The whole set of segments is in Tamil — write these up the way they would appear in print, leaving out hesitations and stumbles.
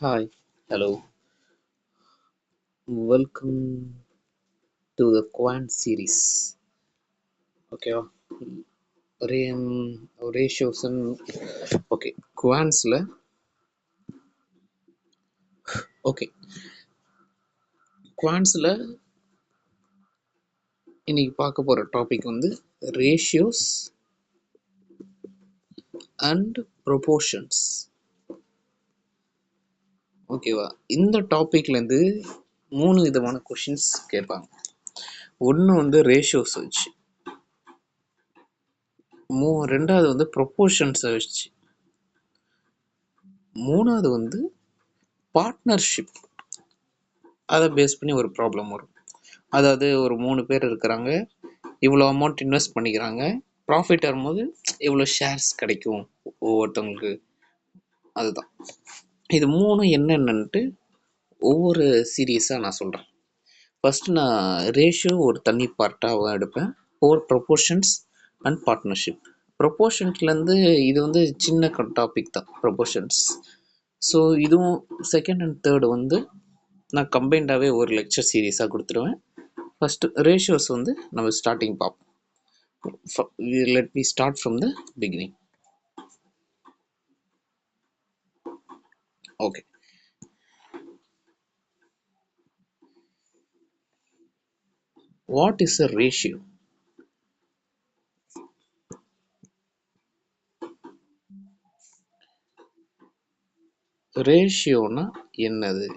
Hi, hello, welcome to the Quant series. Okay, ratios and okay, Quantsல okay, Quantsல இன்னைக்கு பார்க்க போற டாபிக் வந்து ratios and proportions. ஓகேவா? இந்த டாபிக்ல இருந்து மூணு விதமான கொஷின்ஸ் கேட்பாங்க. ஒன்று வந்து ரேஷியோஸ் வச்சு, ரெண்டாவது வந்து ப்ரொபோர்ஷன்ஸை வச்சு, மூணாவது வந்து பார்ட்னர்ஷிப் அதை பேஸ் பண்ணி ஒரு ப்ராப்ளம் வரும். அதாவது ஒரு 3 பேர் இருக்கிறாங்க, இவ்வளோ அமௌண்ட் இன்வெஸ்ட் பண்ணிக்கிறாங்க, ப்ராஃபிட் வரும்போது இவ்வளோ ஷேர்ஸ் கிடைக்கும் ஒவ்வொருத்தவங்களுக்கு. அதுதான் இது மூணும் என்னென்னன்ட்டு ஒவ்வொரு சீரீஸாக நான் சொல்கிறேன். ஃபஸ்ட்டு நான் ரேஷியோ ஒரு தனி பார்ட்டாக எடுப்பேன். Proportions and partnership. ப்ரொபோர்ஷன்ஸ்லேருந்து இது வந்து சின்ன டாபிக் தான் ப்ரொபோர்ஷன்ஸ். ஸோ இதுவும் செகண்ட் அண்ட் தேர்டு வந்து நான் கம்பைண்டாகவே ஒரு லெக்சர் சீரீஸாக கொடுத்துருவேன். ஃபஸ்ட்டு ரேஷியோஸ் வந்து நம்ம ஸ்டார்டிங் பார்ப்போம். Let me start from the beginning. Okay. What is a ratio? ரேஷியோனா என்னது?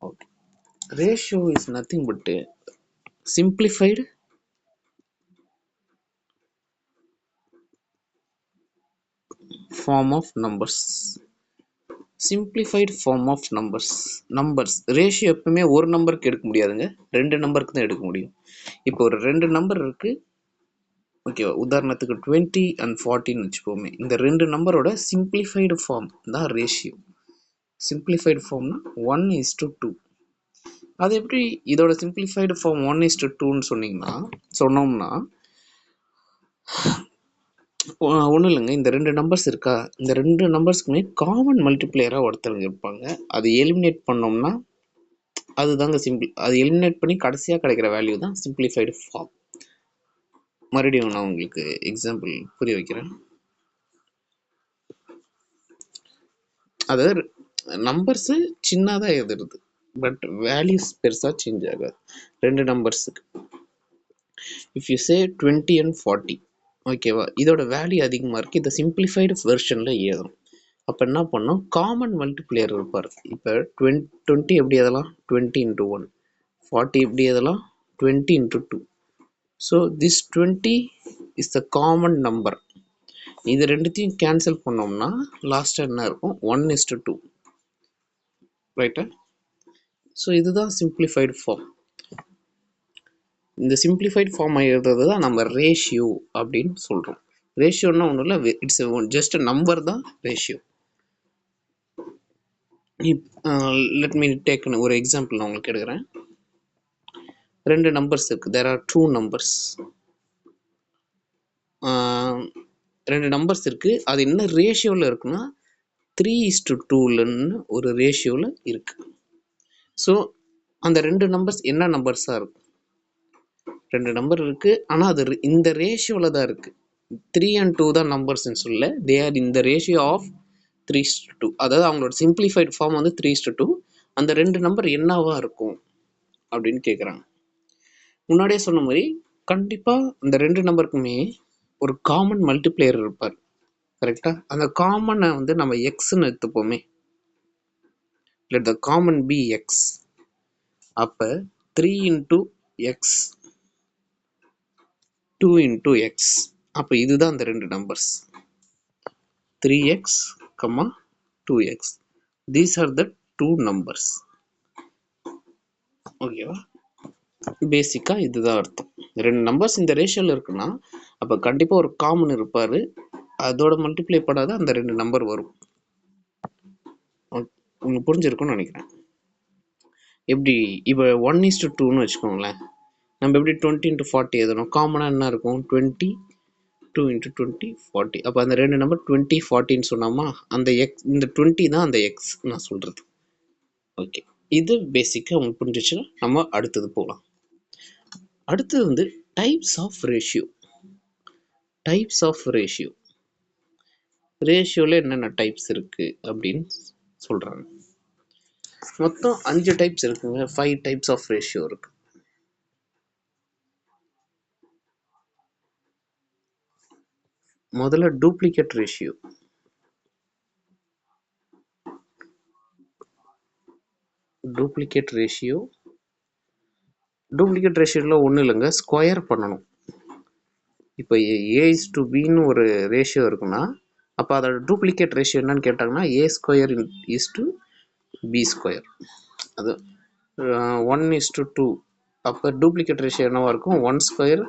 Okay. Ratio is nothing but a simplified form of numbers. Simplified form of numbers. Ratio எப்பவுமே ஒரு நம்பருக்கு எடுக்க முடியாதுங்க, 2 நம்பருக்கு தான் எடுக்க முடியும். இப்போ ஒரு 2 நம்பர் இருக்கு, ஓகேவா? உதாரணத்துக்கு 20 and 40ன்னு வச்சுப்போமே. இந்த 2 நம்பரோட சிம்பிளிஃபைடு ஃபார்ம் தான் ரேஷியோ. சிம்பிளிஃபைடு ஃபார்ம்னா 1:2. அது எப்படி இதோட சிம்பிளிஃபைடு ஃபார்ம் 1:2ன்னு சொன்னோம்னா ஒன்றும் இல்லைங்க. இந்த 2 நம்பர்ஸ் இருக்கா, இந்த 2 நம்பர்ஸ்க்குமே காமன் மல்டிப்ளையராக ஒருத்தவங்க இருப்பாங்க. அது எலிமினேட் பண்ணோம்னா அதுதாங்க அது எலிமினேட் பண்ணி கடைசியாக கிடைக்கிற வேல்யூ தான் சிம்பிளிஃபைடு ஃபார்ம். மறுபடியும் நான் உங்களுக்கு எக்ஸாம்பிள் புரிய வைக்கிறேன். அதாவது நம்பர்ஸு சின்னதாக எழுதுறது, பட் வேல்யூஸ் பெருசாக சேஞ்ச் ஆகாது 2 நம்பர்ஸுக்கு. இஃப் யூ சே 20 and 40, ஓகேவா? இதோட வேல்யூ அதிகமாக இருக்குது, இதை சிம்பிளிஃபைடு வெர்ஷனில் எழுதணும். அப்போ என்ன பண்ணோம், காமன் மல்டிப்ளையர் இருப்பார். இப்போ 20 எப்படி எதெல்லாம் 20 into 1, 40 எப்படி எதெல்லாம் 20 into 2. So this 20 is the common number. இது ரெண்டுத்தையும் கேன்சல் பண்ணோம்னா லாஸ்ட்டாக என்ன இருக்கும், 1:2, ரைட்டா? ஸோ இதுதான் சிம்பிளிஃபைடு ஃபார்ம். இந்த சிம்பிளிஃபைடு ஃபார்ம் எழுதுறது தான் நம்ம ரேஷியோ அப்படின்னு சொல்கிறோம். ரேஷியோன்னா ஒன்றும் இல்லை, இட்ஸ் ஜஸ்ட் நம்பர் தான் ரேஷியோ. லெட் மீ டேக் ஒரு எக்ஸாம்பிள் நான் உங்களுக்கு எடுக்கிறேன். 2 நம்பர்ஸ் இருக்குது, தேர் ஆர் 2 நம்பர்ஸ். 2 நம்பர்ஸ் இருக்குது, அது என்ன ரேஷியோவில் இருக்குன்னா 3:2ன்னு ஒரு ரேஷியோவில் இருக்குது. ஸோ அந்த 2 நம்பர்ஸ் என்ன நம்பர்ஸாக இருக்கும்? 2 நம்பர் இருக்குது, ஆனால் அது இந்த ரேஷியோவில் தான் இருக்குது. 3 and 2 தான் நம்பர்ஸ்ன்னு சொல்ல, தே ஆர் இந்த ரேஷியோ ஆஃப் 3:2. அதாவது அவங்களோட சிம்பிளிஃபைடு ஃபார்ம் வந்து 3:2. அந்த 2 நம்பர் என்னவா இருக்கும் அப்படின்னு கேட்குறாங்க. முன்னாடியே சொன்ன மாதிரி கண்டிப்பாக அந்த 2 நம்பருக்குமே ஒரு காமன் மல்டிப்ளையர் இருப்பார், கரெக்டா? அந்த காமனை வந்து நம்ம எக்ஸ்ன்னு எடுத்துப்போமே. let the common be x. அப்போ 3 into x, 2 into x. அப்போ இதுதான் அந்த 2 numbers, 3x, 2x. these are the 2 numbers. ஓகேவா? பேசிக்காக இதுதான் அர்த்தம். 2 நம்பர்ஸ் இந்த ரேஷியோவில் இருக்குன்னா அப்போ கண்டிப்பாக ஒரு காமன் இருப்பார், அதோட மல்டிப்ளை பண்ணாத அந்த 2 நம்பர் வரும். உங்களுக்கு புரிஞ்சிருக்கும்னு நினைக்கிறேன். எப்படி இப்போ 1:2ன்னு வச்சுக்கோங்களேன். நம்ம எப்படி 20 into 40 எழுதணும்? காமனாக என்ன இருக்கும், 20 2 × 20 40. அப்போ அந்த ரெண்டு நம்பர் 20 40ன்னு சொன்னாமா, அந்த எக்ஸ் இந்த 20 தான் அந்த எக்ஸ் நான் சொல்கிறது. ஓகே, இது பேசிக்காக உங்களுக்கு புரிஞ்சிச்சுன்னா நம்ம அடுத்தது போகலாம். அடுத்தது வந்து types of ratio. Types of ratio, ரேஷியோவில் என்னென்ன டைப்ஸ் இருக்குது அப்படின்னு சொல்கிறாங்க. மொத்தம் 5 டைப்ஸ் இருக்குங்க. 5 டைப்ஸ் ஆஃப் ரேஷியோ இருக்குது. முதல்ல duplicate ratio. Duplicate ratio duplicate ரேஷியோவில் ஒன்றும் இல்லைங்க, ஸ்கொயர் பண்ணணும். இப்போ A:B ஒரு ரேஷியோ இருக்குன்னா, அப்போ அதோட டூப்ளிகேட் ரேஷியோ என்னன்னு கேட்டாங்கன்னா A²:B². அது 1:2. அப்போ டூப்ளிகேட் ரேஷியோ என்னவா இருக்கும்? 1²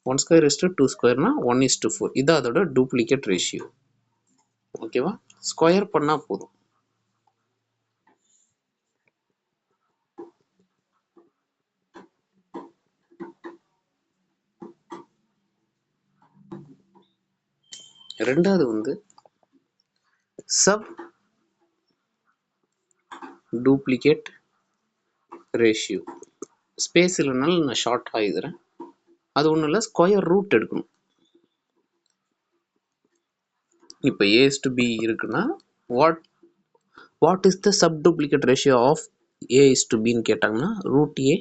2²னா 1:4. இது அதோட டூப்ளிகேட் ரேஷியோ. ஓகேவா? ஸ்கொயர் பண்ணால் போதும். ரெண்டாவது வந்து சப் டூப்ளிகேட் ரேஷியோ. ஸ்பேஸ் இல்லைனாலும் நான் ஷார்ட்டாக எழுதுறேன். அது ஒன்றும் இல்லை, ஸ்கொயர் ரூட் எடுக்கணும். இப்போ A:B இருக்குன்னா what is the sub duplicate ratio of A:Bன்னு கேட்டாங்கன்னா √A:√B.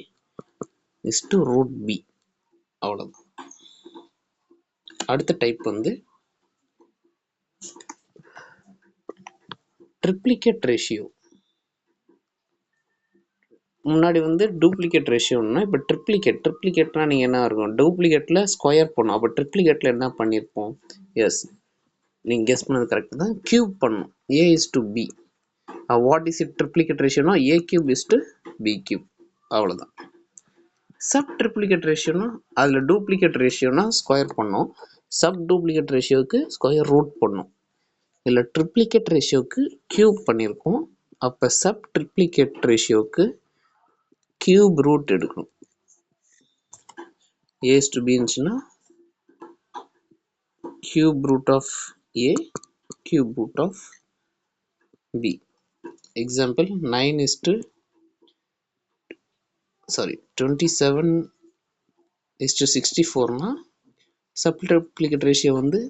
அவ்வளோதான். அடுத்த டைப் வந்து ட்ரிப்ளிகேட் ரேஷியோ. முன்னாடி வந்து டூப்ளிகேட் ரேஷியோன்னா, இப்போ ட்ரிப்ளிகேட்னா நீங்கள் என்ன இருக்கும்? டூப்ளிகேட்டில் ஸ்கொயர் பண்ணணும். அப்போ ட்ரிப்ளிகேட்டில் என்ன பண்ணியிருப்போம்? எஸ், நீங்கள் கெஸ் பண்ணது கரெக்டு தான். கியூப் பண்ணணும். A:B. What is it triplicate ரேஷியோனா A⁵:B⁵. அவ்வளோதான். சப் ட்ரிப்ளிகேட் ரேஷியோனா அதில் டூப்ளிகேட் ரேஷியோனா ஸ்கொயர் பண்ணோம். சப் டூப்ளிகேட் ரேஷியோவுக்கு ஸ்கொயர் ரூட் பண்ணோம். இல்லை ட்ரிப்ளிகேட் ரேஷியோவுக்கு கியூப் பண்ணியிருக்கோம். அப்போ சப் ட்ரிப்ளிகேட் ரேஷியோவுக்கு கியூப் ரூட் எடுக்கணும். A:B இருந்துச்சுன்னா cube root of A, cube root of B. Example 27:64னா சப் ட்ரிப்ளிகேட் ரேஷியோ வந்து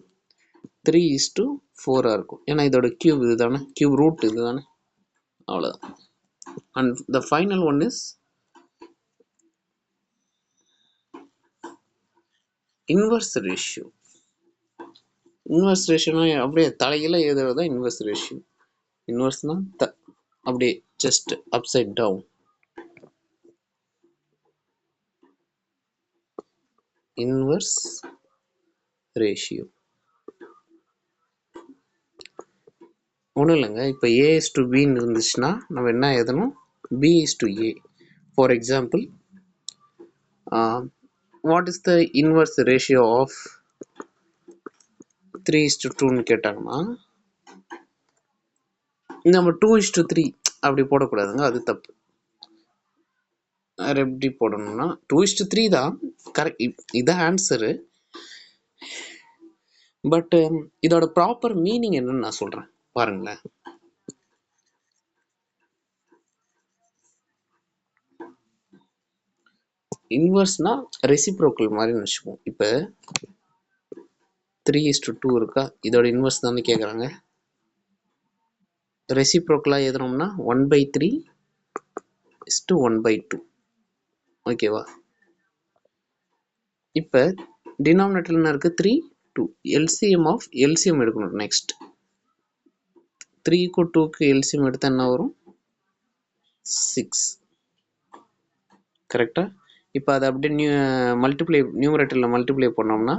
3:4 இருக்கும். ஏன்னா இதோட கியூப் இது தானே, கியூப் ரூட் இது தானே. அவ்வளோதான். And the final one is inverse ratio. Inverse ரேஷியோனா அப்படியே தலையில் எழுதுறது தான் இன்வர்ஸ் ரேஷியோ. இன்வர்ஸ்னா அப்படியே just upside down. Inverse ratio ஒன்றும் இல்லைங்க. இப்போ A::Bன்னு இருந்துச்சுன்னா நம்ம என்ன எழுதணும்? B::A. For example, what is the inverse ratio of 3:2ன்னு கேட்டாங்கன்னா நம்ம 2:3 அப்படி போடக்கூடாதுங்க, அது தப்பு. வேறு எப்படி போடணும்னா 2:3 தான் கரெக்ட். இதான் ஆன்சரு. பட் இதோட ப்ராப்பர் மீனிங் என்னன்னு நான் சொல்கிறேன் பாருங்களேன். இன்வர்ஸ்னா ரெசிப்ரோக்கல் மாதிரின்னு வச்சுக்குவோம். இப்போ 3:2 இருக்கா, இதோட இன்வர்ஸ் தானே கேட்குறாங்க. ரெசிப்ரோக்கலாக எழுதணும்னா 1/3:1/2. ஓகேவா? இப்போ டினாமினேட்டர் என்ன இருக்குது? 3, 2. எல்சிஎம் எடுக்கணும். நெக்ஸ்ட் 3க்கும் 2க்கு எல்சிஎம் எடுத்தால் என்ன வரும்? 6. கரெக்டாக? இப்போ அதை அப்படியே நியூமரேட்டரில் மல்டிப்ளை பண்ணோம்னா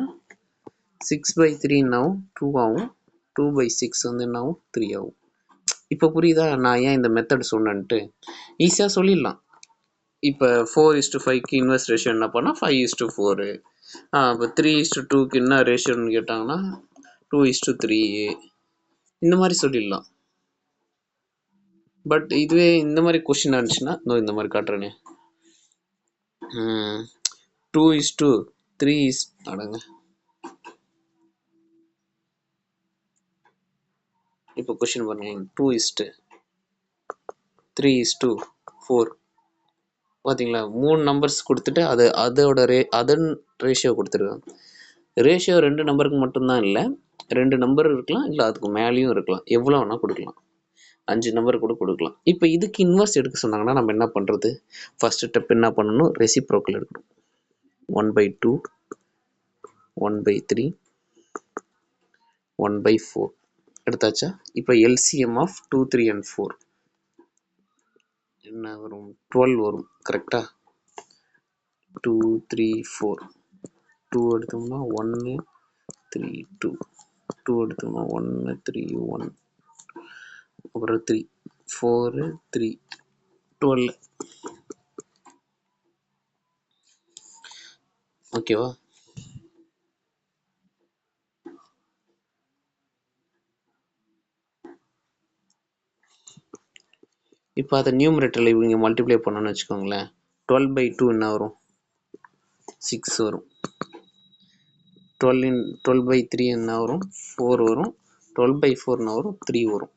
6/3 என்னாகும்? 2 ஆகும். 2/6 வந்து என்னாகும்? 3 ஆகும். இப்போ புரியுதா நான் ஏன் இந்த மெத்தட் சொன்னேன்ட்டு? ஈஸியாக சொல்லிடலாம். இப்போ 4:5க்கு இன்வெர்ஸ் ரேஷியோ என்ன பண்ணால் 5:4. இப்போ 3:2க்கு என்ன ரேஷியோன்னு கேட்டாங்கன்னா 2:3. இந்த மாதிரி சொல்லிடலாம். பட் இதுவே இந்த மாதிரி கொஸ்டின் இருந்துச்சுன்னா இந்த மாதிரி காட்டுறேனே, 2:3 3 is அடங்க இப்போ கொஸ்டின் பாருங்க 2:3:4 பார்த்தீங்களா 3 நம்பர்ஸ் கொடுத்துட்டு அதோட அதன் ரேஷியோ கொடுத்துருக்காங்க. ரேஷியோ 2 நம்பருக்கு மட்டும்தான் இல்லை, 2 நம்பர் இருக்கலாம், இல்லை அதுக்கு மேலேயும் இருக்கலாம், எவ்வளோ வேணால் கொடுக்கலாம், 5 நம்பர் கூட கொடுக்கலாம். இப்போ இதுக்கு இன்வர்ஸ் எடுக்க சொன்னாங்கன்னா நம்ம என்ன பண்ணுறது? ஃபர்ஸ்ட் ஸ்டெப் என்ன பண்ணணும்? ரெசிப்ரோக்கல் எடுக்கணும். 1/2, 1/3, 1/4 எடுத்தாச்சா? இப்போ எல்சிஎம் ஆஃப் 2, 3 and 4 என்ன வரும்? 12 வரும். கரெக்டா? 2, 3, 4 2 எடுத்தோம்னா 1, 3, 2 2 எடுத்தோம்னா 1, 3, 1 அப்புறம் 3, 4, 3, 12. ஓகேவா? இப்போ அதை நியூமரேட்டரில் இவங்க மல்டிப்ளை பண்ணணும்னு வச்சுக்கோங்களேன். 12/2 என்ன வரும்? 6 வரும். 12/3 என்ன வரும்? 4 வரும். 12/4 என்ன வரும்? 3 வரும்.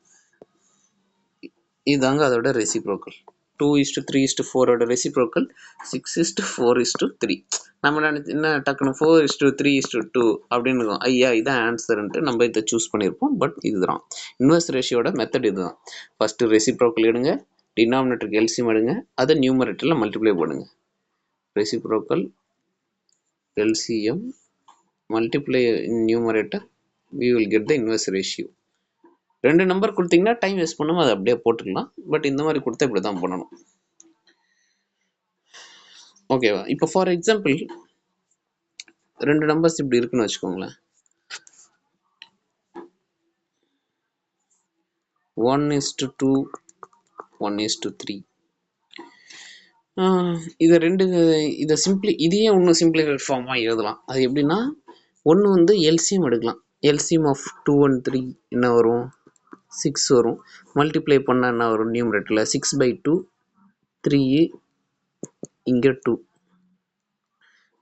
இதுதாங்க அதோட ரெசிப்ரோக்கல். 2:3:4 ரெசிப்ரோக்கல் 6:4:3. நம்ம என்ன டக்குனு 4:3:2 அப்படின்னு இருக்கும். ஐயா இதான் ஆன்சர்ன்ட்டு நம்ம இதை சூஸ் பண்ணியிருப்போம். பட் இதுதான் இன்வெர்ஸ் ரேஷியோட மெத்தட். இதுதான். ஃபர்ஸ்ட் ரெசிப்ரோக்கல் எடுங்க, டினாமினேட்டருக்கு எல்சிஎம் எடுங்க, அதை நியூமரேட்டரில் மல்டிப்ளை பண்ணுங்க. Reciprocal LCM multiply in numerator, we will get the inverse ratio. 2 number கொடுத்தீங்கன்னா டைம் வேஸ்ட் பண்ணாமல் அதை அப்படியே போட்டுக்கலாம். பட் இந்த மாதிரி கொடுத்தா இப்படி தான் பண்ணணும். ஓகேவா? இப்போ ஃபார் எக்ஸாம்பிள் 2 நம்பர்ஸ் இப்படி இருக்குன்னு வச்சுக்கோங்களேன். 1:2, 1:3. இதை இதையே இன்னும் சிம்பிளிஃபைட் ஃபார்மாக எழுதலாம். அது எப்படின்னா, ஒன்று வந்து எல்சிஎம் எடுக்கலாம். எல்சிஎம் ஆஃப் 2 and 3 என்ன வரும்? 6 வரும். மல்டிப்ளை பண்ணால் என்ன வரும்? நியூமரேட்டரில் 6/2, 3 இங்கே 2.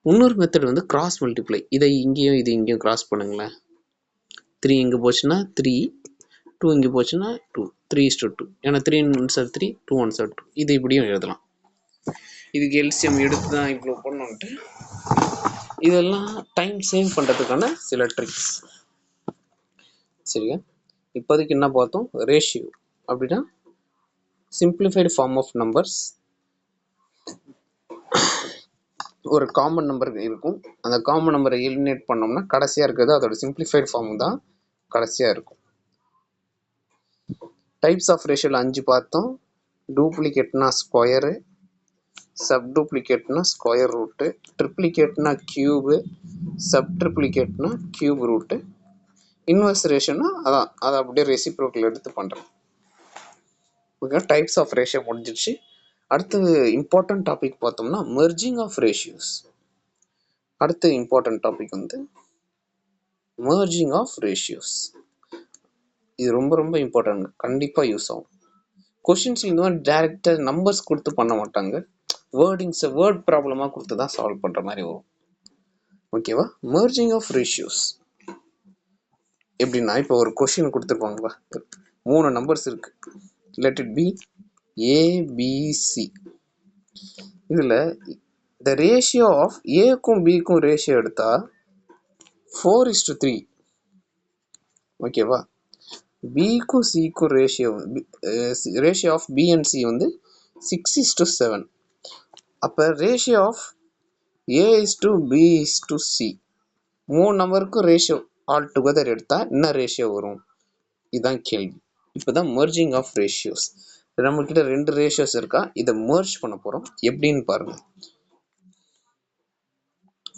இன்னொரு மெத்தட் வந்து கிராஸ் மல்டிப்ளை. இதை இங்கேயும் இது இங்கேயும் கிராஸ் பண்ணுங்களேன். 3 இங்கே போச்சுன்னா 3, 2 இங்கே போச்சுன்னா 2, 3:2. ஏன்னா 3 1 3, 2 1 2. இது இப்படியும் எழுதலாம். இதுக்கு எல்சிஎம் எடுத்து தான் இவ்வளோ பண்ணணுன்ட்டு இதெல்லாம் டைம் சேவ் பண்ணுறதுக்கான சில ட்ரிக்ஸ். சரியா? இப்போதைக்கு என்ன பார்த்தோம்? ரேஷியோ அப்படின்னா சிம்பிளிஃபைடு ஃபார்ம் ஆஃப் நம்பர்ஸ். ஒரு காமன் நம்பர் இருக்கும், அந்த காமன் நம்பரை எலிமினேட் பண்ணோம்னா கடைசியாக இருக்கிறது அதோட சிம்பிளிஃபைடு ஃபார்ம் தான் கடைசியாக இருக்கும். டைப்ஸ் ஆஃப் ரேஷியோவில் 5 பார்த்தோம். டூப்ளிகேட்னா ஸ்கொயரு, சப்டூப்ளிகேட்னா ஸ்கொயர் ரூட்டு, ட்ரிப்ளிகேட்னா கியூபு, சப்ட்ரிப்ளிகேட்னா கியூப் ரூட்டு, இன்வெர்ஸ் ரேஷியோனா அதான் அதை அப்படியே ரெசிப்ரோக்கல் எடுத்து பண்ணுறேன். ஓகே, டைப்ஸ் ஆஃப் ரேஷியோ முடிஞ்சிடுச்சு. அடுத்து இம்பார்ட்டன்ட் டாபிக் பார்த்தோம்னா மெர்ஜிங் ஆஃப் ரேஷியோஸ். அடுத்த இம்பார்ட்டன்ட் டாபிக் வந்து மெர்ஜிங் ஆஃப் ரேஷியோஸ். இது ரொம்ப ரொம்ப இம்பார்ட்டன்ட், கண்டிப்பாக யூஸ் ஆகும். கொஷின்ஸில் இந்த மாதிரி டேரெக்டாக நம்பர்ஸ் கொடுத்து பண்ண மாட்டாங்க, வேர்டிங்ஸை வேர்ட் ப்ராப்ளமாக கொடுத்து தான் சால்வ் பண்ணுற மாதிரி வரும். ஓகேவா? மெர்ஜிங் ஆஃப் ரேஷியோஸ் எப்படின்னா, இப்போ ஒரு கொஷின் கொடுத்துருப்பாங்களா, 3 நம்பர்ஸ் இருக்கு, லெட் இட் பி ஏபிசி. இதில் இந்த ரேஷியோ ஆஃப் ஏக்கும் பிக்கும் ரேஷியோ எடுத்தா 4:3. ஓகேவா? பிக்கும் சிக்கும் ratio of B and C வந்து 6:7. அப்போ ரேஷியோ ஆஃப் A:B:C 3 நம்பருக்கும் ரேஷியோ ஆல் டுகெதர் எடுத்தா என்ன ரேஷியோ வரும்? இதுதான் கேள்வி. இப்போதான் மெர்ஜிங் ஆஃப் ரேஷியோஸ். நம்மக்கிட்ட 2 ரேஷியோஸ் இருக்கா, இதை மெர்ஜ் பண்ண போகிறோம். எப்படின்னு பாருங்க.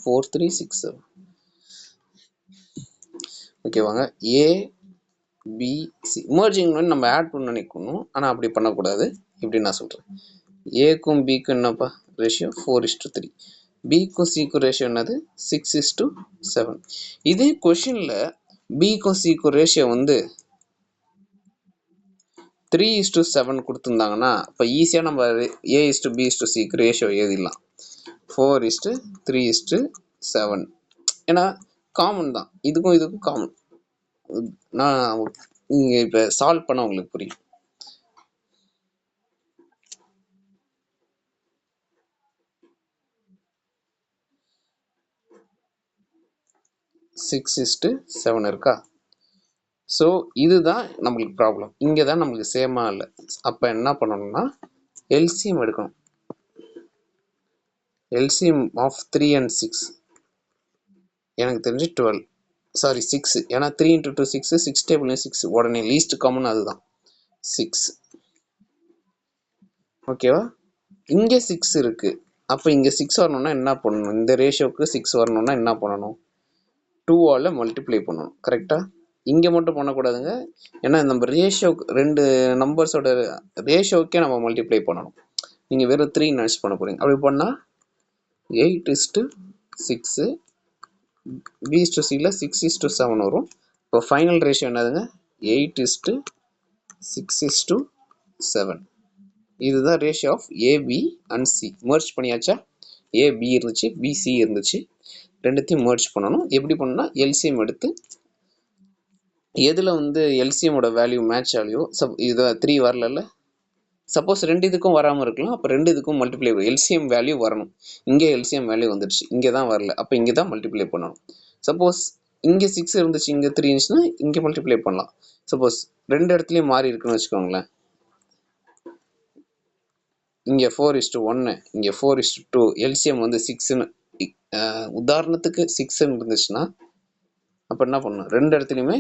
4, 3, 6, 7. ஓகேவாங்க? ஏபிசி மெர்ஜிங் நம்ம ஆட் பண்ண நினைக்கணும், ஆனால் அப்படி பண்ணக்கூடாது. இப்படி நான் சொல்கிறேன். ஏக்கும் பிக்கும் என்னப்பா ரேஷியோ? 4:3. பிக்கும் சிக்கும் ரேஷியோ என்னது? 6:7. இதே கொஷினில் பிக்கும் சிக்கும் ரேஷியோ வந்து 3:7 கொடுத்துருந்தாங்கன்னா இப்போ ஈஸியாக நம்ம A:B:Cக்கு ரேஷியோ எழுதிடலாம். 4:3:7 7. ஏன்னா காமன் தான், இதுக்கும் இதுக்கும் காமன். நான் இங்கே இப்போ சால்வ் பண்ண உங்களுக்கு புரியும். சிக்ஸ் இஸ்டு 7 இருக்கா? ஸோ இதுதான் நம்மளுக்கு ப்ராப்ளம். இங்கே தான் நம்மளுக்கு சேமாக இல்லை. அப்போ என்ன பண்ணணும்னா எல்சிஎம் எடுக்கணும். எல்சிஎம் ஆஃப் 3 and 6 எனக்கு தெரிஞ்சு 12, சாரி 6. ஏன்னா 3 into 2 6, 6 டேபிள் 6, உடனே லீஸ்ட் காமன் அதுதான் 6. ஓகேவா? இங்கே 6 இருக்குது. அப்போ இங்கே 6 வரணும்னா என்ன பண்ணணும்? இந்த ரேஷியோவுக்கு 6 வரணும்னா என்ன பண்ணணும்? 2ஆல் மல்டிப்ளை பண்ணணும். கரெக்டாக? இங்கே மட்டும் பண்ணக்கூடாதுங்க. ஏன்னா நம்ம ரேஷியோக்கு 2 நம்பர்ஸோட ரேஷியோக்கே நம்ம மல்டிப்ளை பண்ணணும். நீங்கள் வெறும் 3 நினச்சி பண்ண போகிறீங்க. அப்படி பண்ணால் 8:6, B/Cல 6:7 வரும். இப்போ ஃபைனல் ரேஷியோ என்னதுங்க? 8:6:7. இதுதான் ratio of A B and C. Merge பண்ணியாச்சா? ஏபி இருந்துச்சு, பிசி இருந்துச்சு, ரெண்டுத்தையும் மர்ஜ் பண்ணணும். எப்படி பண்ணணும்னா எல்சிஎம் எடுத்து எதில் வந்து எல்சிஎமோட வேல்யூ மேட்ச் ஆலையோ, இது 3 வரல, சப்போஸ் 2 இதுக்கும் வராமல் இருக்கலாம். அப்போ 2 இதுக்கும் மல்டிப்ளை எல்சிஎம் வேல்யூ வரணும். இங்கே எல்சிஎம் வேல்யூ வந்துடுச்சு, இங்கே தான் வரல, அப்போ இங்கே தான் மல்டிப்ளை பண்ணணும். சப்போஸ் இங்கே 6 இருந்துச்சு, இங்கே 3 இருந்துச்சுன்னா இங்கே மல்டிப்ளை பண்ணலாம். சப்போஸ் 2 இடத்துலையும் மாறி இருக்குன்னு வச்சுக்கோங்களேன். இங்கே 4:1, இங்கே 4:2, எல்சிஎம் வந்து 6ன்னு உதாரணத்துக்கு 6ன்னு இருந்துச்சுன்னா அப்போ என்ன பண்ணணும்? 2 இடத்துலையுமே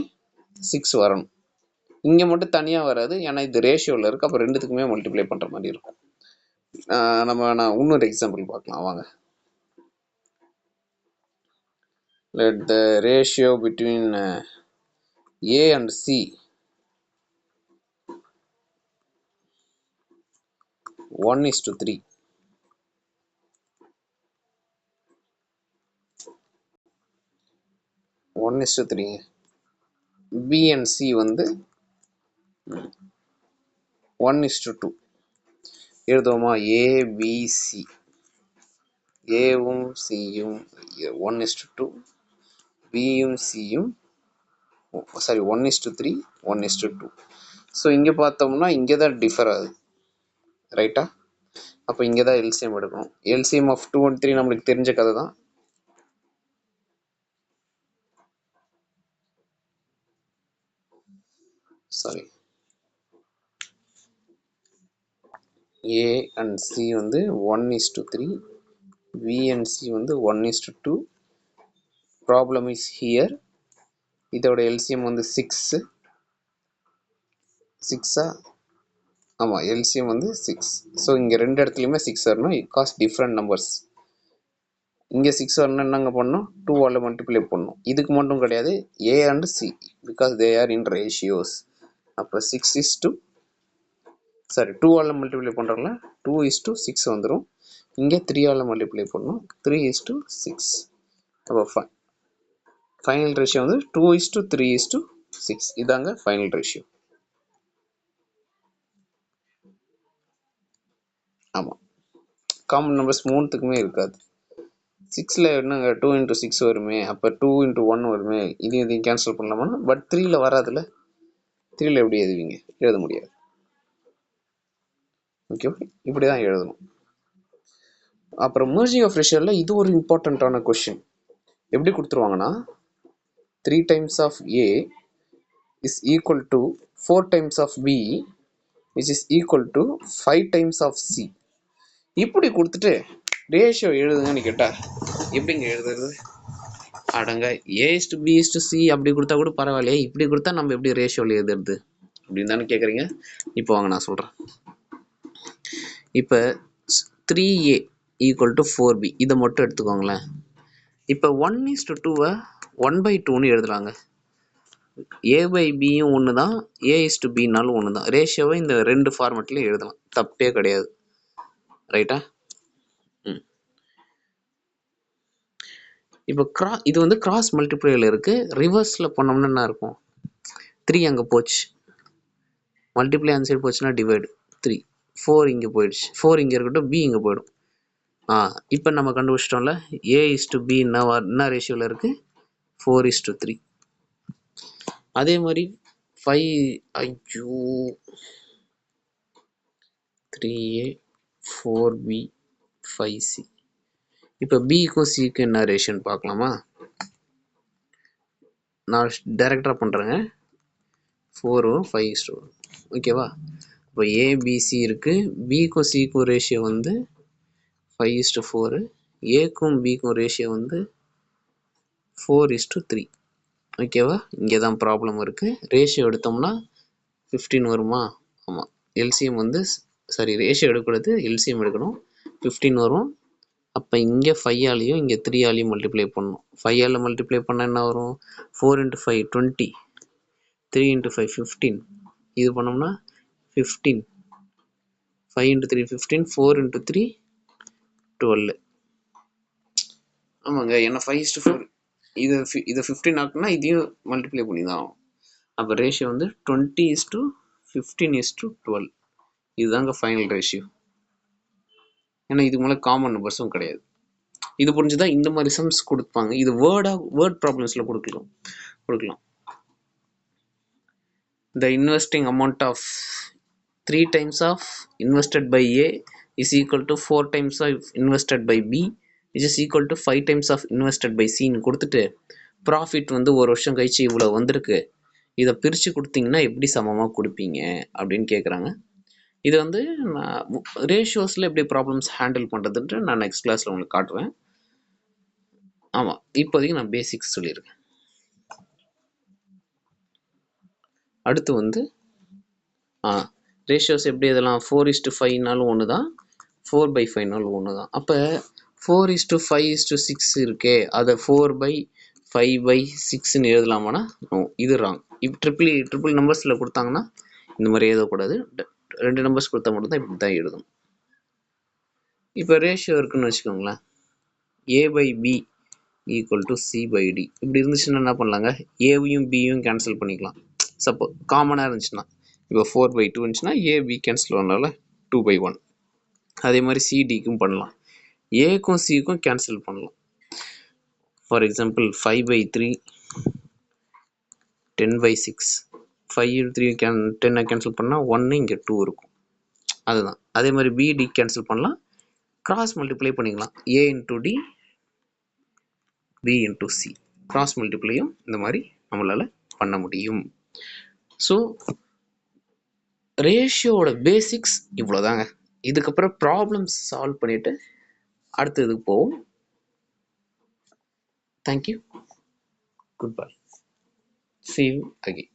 6 வரணும். இங்கே மட்டும் தனியாக வராது, ஏன்னா இது ரேஷியோவில் இருக்குது. அப்போ ரெண்டுத்துக்குமே மல்டிப்ளை பண்ணுற மாதிரி இருக்கும். நான் இன்னொரு எக்ஸாம்பிள் பார்க்கலாம் வாங்க. Let the ratio between A and C one is to 3. B and C வந்து 1:2 எழுதுவோமா? ABC, ஏவும் சியும் 1:2, பியும் சியும் சாரி 1:3, 1:2. ஸோ இங்கே பார்த்தோம்னா இங்கே தான் டிஃபர் ஆகுது, ரைட்டா? அப்போ இங்கே தான் எல்சிஎம் எடுக்கணும். எல்சிஎம் ஆஃப் 2 and 3 நம்மளுக்கு தெரிஞ்ச கதை தான். சாரி, A and C வந்து 1:3, B and C வந்து 1:2. Problem is here. இதோட எல்சிஎம் வந்து 6. ஆமாம், எல்சிஎம் வந்து 6. ஸோ இங்கே 2 இடத்துலையுமே 6 வரணும். It cause different numbers. இங்கே 6 வரணும், என்னங்க பண்ணணும்? 2ஆல் மல்டிப்ளை பண்ணணும். இதுக்கு மட்டும் கிடையாது, A and C, because they are in ratios. அப்போ 2ஆல் மல்டிப்ளை பண்ணுறோம்ல, 2:6 வந்துடும். இங்கே 3ஆல் மல்டிப்ளை பண்ணணும், 3:6. அப்போ ஃபைனல் ரேஷியோ வந்து 2:3:6. இதாங்க ஃபைனல் ரேஷியோ. ஆமாம், காமன் நம்பர்ஸ் மூணுத்துக்குமே இருக்காது. 6ல் என்னங்க 2 into 6 வருமே, அப்போ 2 into 1 வருமே, இதையும் கேன்சல் பண்ணலாமா? பட் 3ல் வராதுல்ல. 3ல் எப்படி எழுதுவீங்க? எழுத முடியாது. ஓகே, இப்படி தான் எழுதணும். அப்புறம் மர்ஜிங் ஆஃப் ரேஷியோவில் இது ஒரு இம்பார்ட்டண்ட்டான கொஷின். எப்படி கொடுத்துருவாங்கன்னா 3 times of A is equal to 4 times of B which is equal to 5 times of C. இப்படி கொடுத்துட்டு ரேஷியோ எழுதுங்கன்னு கேட்டால் எப்படிங்க எழுதுறது? அடங்க A:B:C அப்படி கொடுத்தா கூட பரவாயில்லையே, இப்படி கொடுத்தா நம்ம எப்படி ரேஷியோவில் எழுதுறது அப்படின்னு தானே கேட்குறீங்க. இப்போ வாங்க நான் சொல்கிறேன். இப்போ 3A = 4B இதை மட்டும் எடுத்துக்கோங்களேன். இப்போ 1:2 1/2ன்னு எழுதுறாங்க. A/Bயும் ஒன்று தான், A:B ஒன்று தான். ரேஷியோவை இந்த 2 ஃபார்மெட்லையும் எழுதலாம், தப்பே கிடையாது, ரைட்டா? இப்போ இது வந்து கிராஸ் மல்டிப்ளையில் இருக்குது. ரிவர்ஸில் பண்ணோம்னா என்ன இருக்கும்? 3 அங்கே போச்சு, மல்டிப்ளை அந்த சைடு போச்சுன்னா டிவைடு 3. 4 இங்கே போயிடுச்சு, 4 இங்கே இருக்கட்டும், B இங்கே போயிடும். இப்போ நம்ம கண்டுபிடிச்சிட்டோம்ல, A:B என்ன ரேஷியோவில் இருக்குது, 4:3. அதே மாதிரி 3A 4B 5C. இப்போ பிக்கும் சிக்கும் என்ன ரேஷியோன்னு பார்க்கலாமா? நான் டைரக்டாக பண்ணுறேங்க. 4 5 ஓகேவா? இப்போ ஏபிசி இருக்குது. பிக்கும் சிக்கும் ரேஷியோ வந்து 5:4. ஏக்கும் பிக்கும் ரேஷியோ வந்து 4:3. ஓகேவா? இங்கே தான் ப்ராப்ளம் இருக்குது. ரேஷியோ எடுத்தோம்னா 15 வருமா? ஆமாம். எல்சிஎம் வந்து ரேஷியோ எடுக்கக்கூடாது, எல்சிஎம் எடுக்கணும். 15 வரும். அப்போ இங்கே 5ஆலையும் இங்கே 3ஆலையும் மல்டிப்ளை பண்ணணும். 5ஆல் மல்டிப்ளை பண்ணால் என்ன வரும்? 4 × 5 20, 3 × 5 15. இது பண்ணோம்னா 15, 5 × 3 15, 4 × 3 12. ஆமாங்க, ஏன்னா 5:4 இதை 15 ஆக்குனா இதையும் மல்டிப்ளை பண்ணி தான் ஆகும். அப்போ ரேஷியோ வந்து 20:15:12. இதுதாங்க ஃபைனல் ரேஷியோ. ஏன்னா இதுக்கு மேலே காமன் நம்பர்ஸும் கிடையாது. இது புரிஞ்சுதான் இந்த மாதிரி சம்ஸ் கொடுப்பாங்க. இது வேர்ட் ப்ராப்ளம்ஸில் கொடுக்கலாம். The investing amount of 3 times of invested by A is equal to 4 times of invested by B which is equal to 5 times of invested by C ன்னு கொடுத்துட்டு ப்ராஃபிட் வந்து ஒரு வருஷம் கழிச்சு இவ்வளோ வந்திருக்கு, இதை பிரித்து கொடுத்தீங்கன்னா எப்படி சமமாக கொடுப்பீங்க அப்படின்னு கேட்குறாங்க. இது வந்து நான் ரேஷியோஸில் எப்படி ப்ராப்ளம்ஸ் ஹேண்டில் பண்ணுறதுன்ட்டு நான் நெக்ஸ்ட் கிளாஸில் உங்களுக்கு காட்டுவேன். ஆமாம், இப்போதைக்கு நான் பேசிக்ஸ் சொல்லியிருக்கேன். அடுத்து வந்து ரேஷியோஸ் எப்படி இதெல்லாம் 4:5னாலும் ஒன்று தான், 4/5னாலும் ஒன்று தான். அப்போ 4:5:6 இருக்கே, அதை 4/5/6ன்னு எழுதலாமான்னா இது ராங். இப்போ ட்ரிபிள் நம்பர்ஸில் கொடுத்தாங்கன்னா இந்த மாதிரி எழுதக்கூடாது. 2 நம்பர்ஸ் கொடுத்தா மட்டும்தான் இப்படி தான் எழுதணும். இப்போ ரேஷியோ இருக்குன்னு வச்சுக்கோங்களேன், A/B = C/D. இப்படி இருந்துச்சுன்னா என்ன பண்ணலாங்க, ஏவையும் பியும் கேன்சல் பண்ணிக்கலாம். சப்போஸ் காமனாக இருந்துச்சுன்னா, இப்போ 4/2 இருந்துச்சுன்னா ஏபி கேன்சல் பண்ணனால 2/1. அதே மாதிரி சிடிக்கும் பண்ணலாம், ஏக்கும் சிக்கும் கேன்சல் பண்ணலாம். For example 5/3 10/6. 5 3 10 கேன்சல் பண்ணால் 1, இங்கே 2 இருக்கும். அதுதான். அதே மாதிரி பிடி கேன்சல் பண்ணலாம், கிராஸ் மல்டிப்ளை பண்ணிக்கலாம். A × D B × C cross மல்டிப்ளையும் இந்த மாதிரி நம்மளால் பண்ண முடியும். ஸோ ரேஷியோட பேசிக்ஸ் இவ்வளோதாங்க. இதுக்கப்புறம் ப்ராப்ளம்ஸ் சால்வ் பண்ணிவிட்டு அடுத்த இதுக்கு போவோம். Thank you, good bye, see you again.